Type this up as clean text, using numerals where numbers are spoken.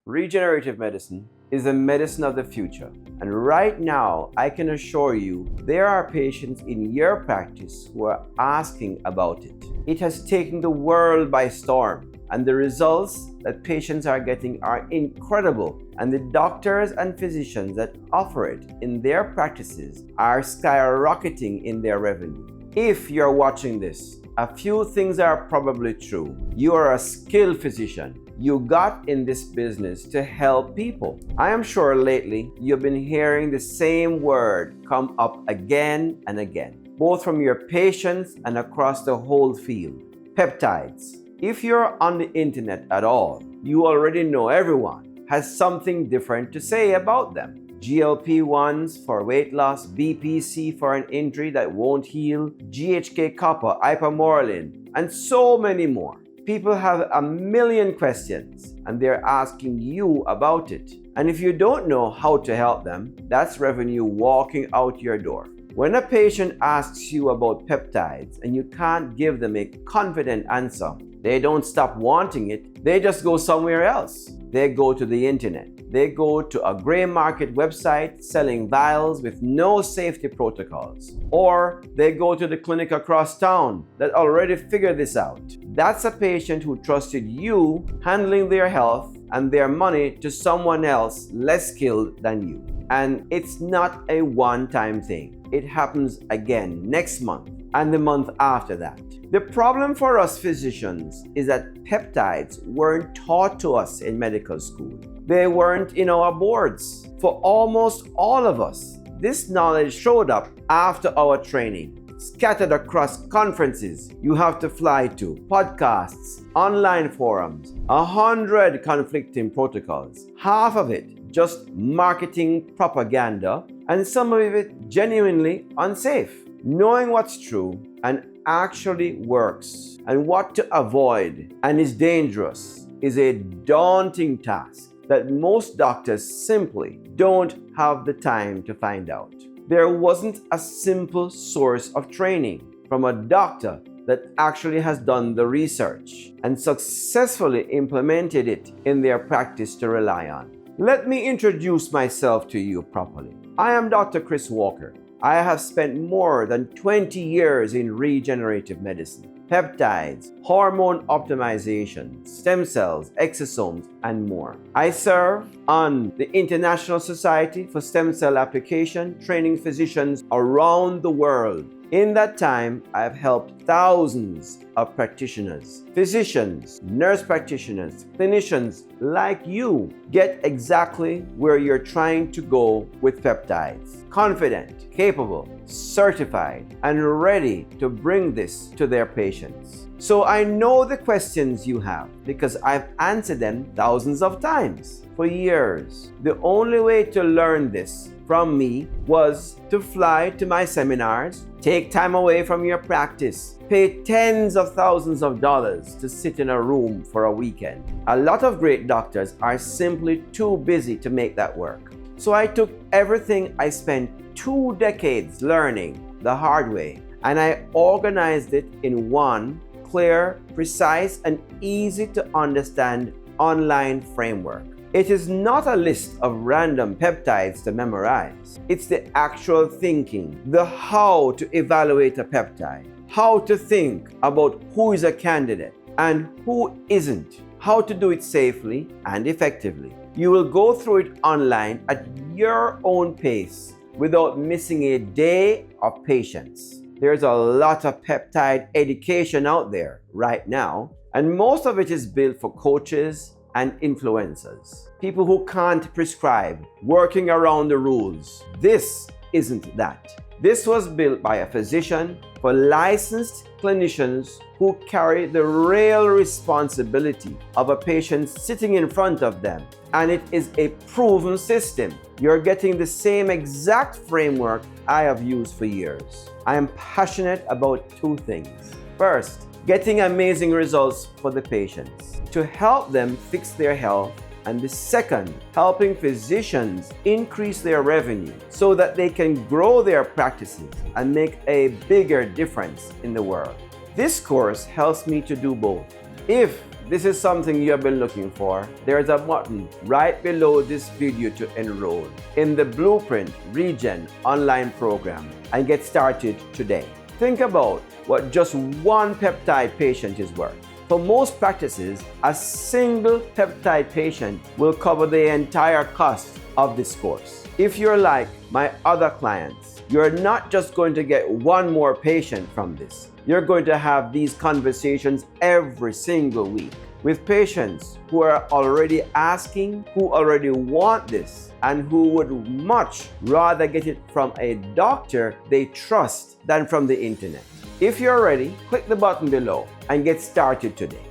Regenerative medicine is the medicine of the future. And right now, I can assure you, there are patients in your practice who are asking about it. It has taken the world by storm, and the results that patients are getting are incredible. And the doctors and physicians that offer it in their practices are skyrocketing in their revenue. If you're watching this, a few things are probably true. You are a skilled physician. You got in this business to help people. I am sure lately you've been hearing the same word come up again and again, both from your patients and across the whole field. Peptides. If you're on the internet at all, you already know everyone has something different to say about them. GLP-1s for weight loss, BPC for an injury that won't heal, GHK copper, ipamorelin, and so many more. People have a million questions and they're asking you about it. And if you don't know how to help them, that's revenue walking out your door. When a patient asks you about peptides and you can't give them a confident answer, they don't stop wanting it, they just go somewhere else. They go to the internet. They go to a gray market website selling vials with no safety protocols. Or they go to the clinic across town that already figured this out. That's a patient who trusted you handling their health and their money to someone else less skilled than you. And it's not a one-time thing. It happens again next month and the month after that. The problem for us physicians is that peptides weren't taught to us in medical school. They weren't in our boards. For almost all of us, this knowledge showed up after our training, scattered across conferences you have to fly to, podcasts, online forums, 100 conflicting protocols, half of it just marketing propaganda, and some of it genuinely unsafe. Knowing what's true and actually works and what to avoid and is dangerous is a daunting task that most doctors simply don't have the time to find out. There wasn't a simple source of training from a doctor that actually has done the research and successfully implemented it in their practice to rely on. Let me introduce myself to you properly. I am Dr. Chris Walker. I have spent more than 20 years in regenerative medicine, peptides, hormone optimization, stem cells, exosomes, and more. I serve on the International Society for Stem Cell Application, training physicians around the world. In that time, I have helped thousands of practitioners, physicians, nurse practitioners, clinicians like you get exactly where you're trying to go with peptides. Confident, capable, certified, and ready to bring this to their patients. So I know the questions you have because I've answered them thousands of times for years. The only way to learn this from me was to fly to my seminars, take time away from your practice, pay tens of thousands of dollars to sit in a room for a weekend. A lot of great doctors are simply too busy to make that work. So I took everything I spent 2 decades learning the hard way and I organized it in one clear, precise, and easy to understand online framework. It is not a list of random peptides to memorize. It's the actual thinking, the how to evaluate a peptide, how to think about who is a candidate and who isn't, how to do it safely and effectively. You will go through it online at your own pace without missing a day of patience. There's a lot of peptide education out there right now, and most of it is built for coaches and influencers, people who can't prescribe, working around the rules. This isn't that. This was built by a physician for licensed clinicians who carry the real responsibility of a patient sitting in front of them. And it is a proven system. You're getting the same exact framework I have used for years. I am passionate about 2 things. First, getting amazing results for the patients to help them fix their health, and the second, helping physicians increase their revenue so that they can grow their practices and make a bigger difference in the world. This course helps me to do both. If this is something you have been looking for, there is a button right below this video to enroll in the Blueprint Regen online program and get started today. Think about what just one peptide patient is worth. For most practices, a single peptide patient will cover the entire cost of this course. If you're like my other clients, you're not just going to get one more patient from this. You're going to have these conversations every single week with patients who are already asking, who already want this, and who would much rather get it from a doctor they trust than from the internet. If you're ready, click the button below and get started today.